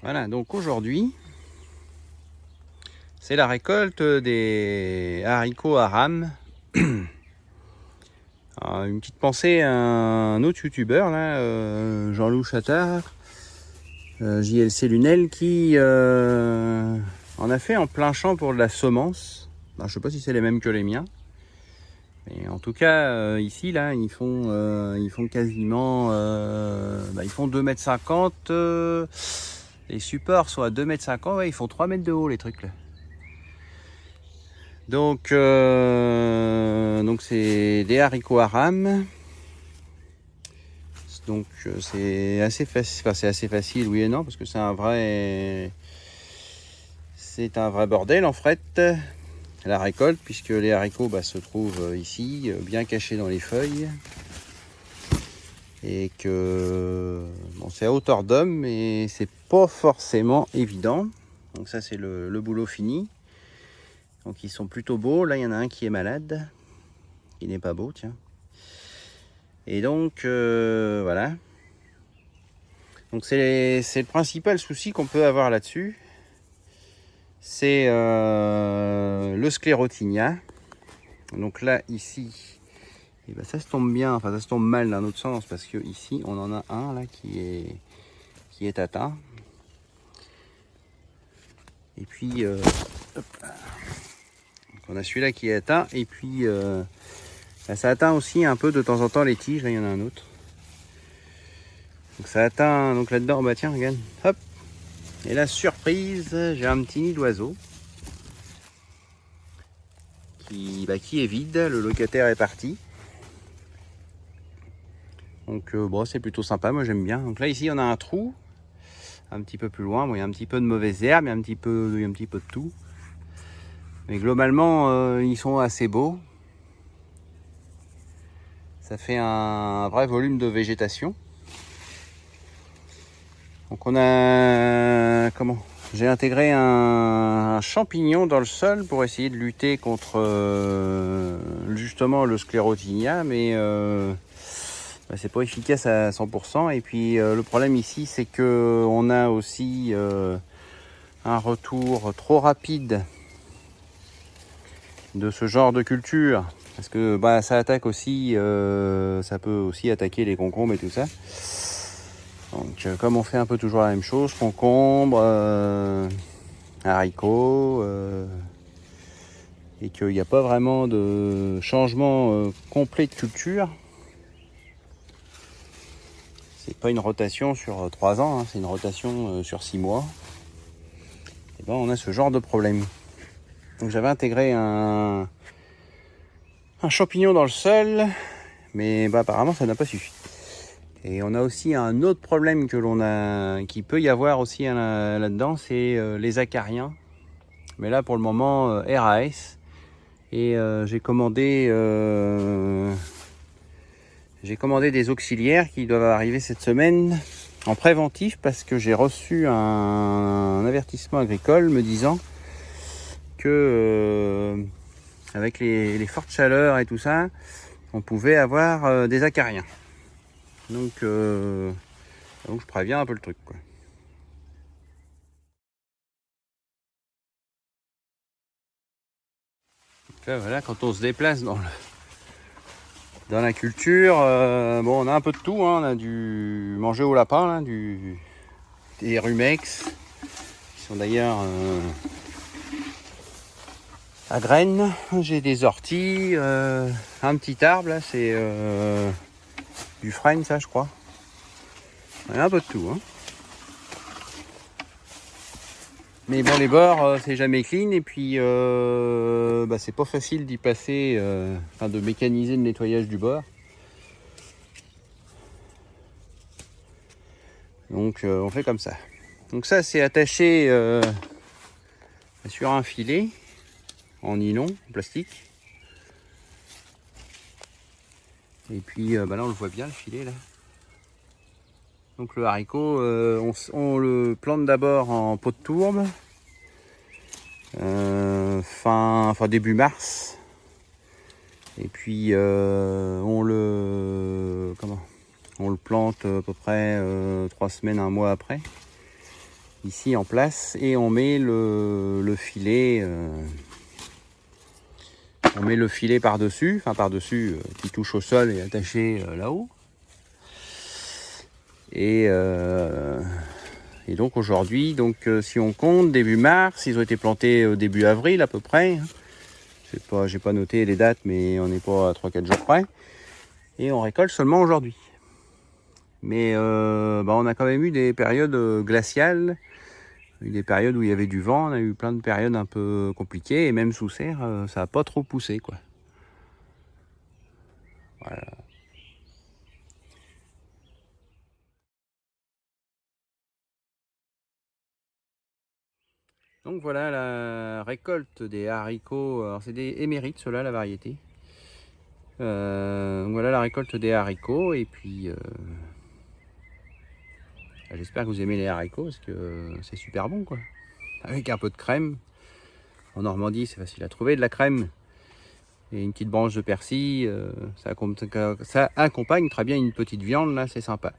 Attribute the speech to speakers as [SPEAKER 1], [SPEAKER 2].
[SPEAKER 1] Voilà, donc aujourd'hui, c'est la récolte des haricots à rame. Alors, une petite pensée à un autre youtubeur, là, Jean-Loup Chattard, JLC Lunel, qui en a fait en plein champ pour de la semence. Alors, je sais pas si c'est les mêmes que les miens. Mais en tout cas, ici, là, ils font quasiment ils font 2,50 m. Les supports sont à 2,50 m, ouais, ils font 3 mètres de haut, les trucs là. Donc c'est des haricots à rame. Donc c'est assez facile, enfin c'est assez facile, oui et non, parce que c'est un vrai bordel en fait, la récolte, puisque les haricots se trouvent ici, bien cachés dans les feuilles, et que bon, c'est à hauteur d'homme, mais c'est pas forcément évident. Donc ça c'est le boulot fini. Donc ils sont plutôt beaux. Là il y en a un qui est malade, qui n'est pas beau, tiens. Et donc voilà. Donc c'est le principal souci qu'on peut avoir là-dessus. C'est le sclérotinia. Donc là, ici, et ça se tombe bien, enfin ça se tombe mal d'un autre sens, parce que ici on en a un là qui est atteint. Et puis hop, donc on a celui-là qui est atteint, et puis ça atteint aussi un peu de temps en temps les tiges. Là il y en a un autre. Donc ça atteint, donc là-dedans, bah tiens, regarde, hop. Et la surprise, j'ai un petit nid d'oiseau qui est vide, le locataire est parti. Donc bon, c'est plutôt sympa, moi j'aime bien. Donc là ici on a un trou, un petit peu plus loin, bon, il y a un petit peu de mauvaises herbes, il y a un petit peu de tout. Mais globalement ils sont assez beaux. Ça fait un vrai volume de végétation. Donc on a j'ai intégré un champignon dans le sol pour essayer de lutter contre justement le sclérotinia, mais c'est pas efficace à 100%. Et puis le problème ici, c'est que on a aussi un retour trop rapide de ce genre de culture, parce que ça attaque aussi, ça peut aussi attaquer les concombres et tout ça. Donc comme on fait un peu toujours la même chose, concombre, haricots, et qu'il n'y a pas vraiment de changement complet de culture. C'est pas une rotation sur 3 ans, hein, c'est une rotation sur 6 mois. Et on a ce genre de problème. Donc j'avais intégré un champignon dans le sol, mais apparemment ça n'a pas suffi. Et on a aussi un autre problème qui peut y avoir aussi là-dedans, c'est les acariens. Mais là pour le moment RAS. Et j'ai commandé des auxiliaires qui doivent arriver cette semaine en préventif, parce que j'ai reçu un avertissement agricole me disant que avec les fortes chaleurs et tout ça, on pouvait avoir des acariens. Donc je préviens un peu le truc, quoi. Donc là, voilà, quand on se déplace dans la culture, on a un peu de tout, hein. On a du manger au lapin, là, des rumex, qui sont d'ailleurs à graines. J'ai des orties, un petit arbre là, c'est du frêne, ça je crois. Il y a un peu de tout, hein. Mais bon, les bords c'est jamais clean, et puis c'est pas facile d'y passer, de mécaniser le nettoyage du bord. Donc on fait comme ça. Donc ça c'est attaché sur un filet en nylon, en plastique. Et puis là on le voit bien, le filet là. Donc le haricot, on le plante d'abord en pot de tourbe, début mars. Et puis on le plante à peu près 3 semaines, un mois après. ici en place et on met le filet. On met le filet par-dessus, qui touche au sol et attaché là-haut. Et donc aujourd'hui, si on compte début mars, ils ont été plantés au début avril à peu près. J'ai pas noté les dates, mais on n'est pas à 3-4 jours près. Et on récolte seulement aujourd'hui. Mais on a quand même eu des périodes glaciales, des périodes où il y avait du vent, on a eu plein de périodes un peu compliquées, et même sous serre, ça n'a pas trop poussé, quoi. Voilà. Donc voilà la récolte des haricots. Alors c'est des émérites, ceux-là, la variété. Voilà la récolte des haricots, et puis j'espère que vous aimez les haricots parce que c'est super bon, quoi. Avec un peu de crème. En Normandie, c'est facile à trouver de la crème. Et une petite branche de persil, ça accompagne très bien une petite viande, là, c'est sympa.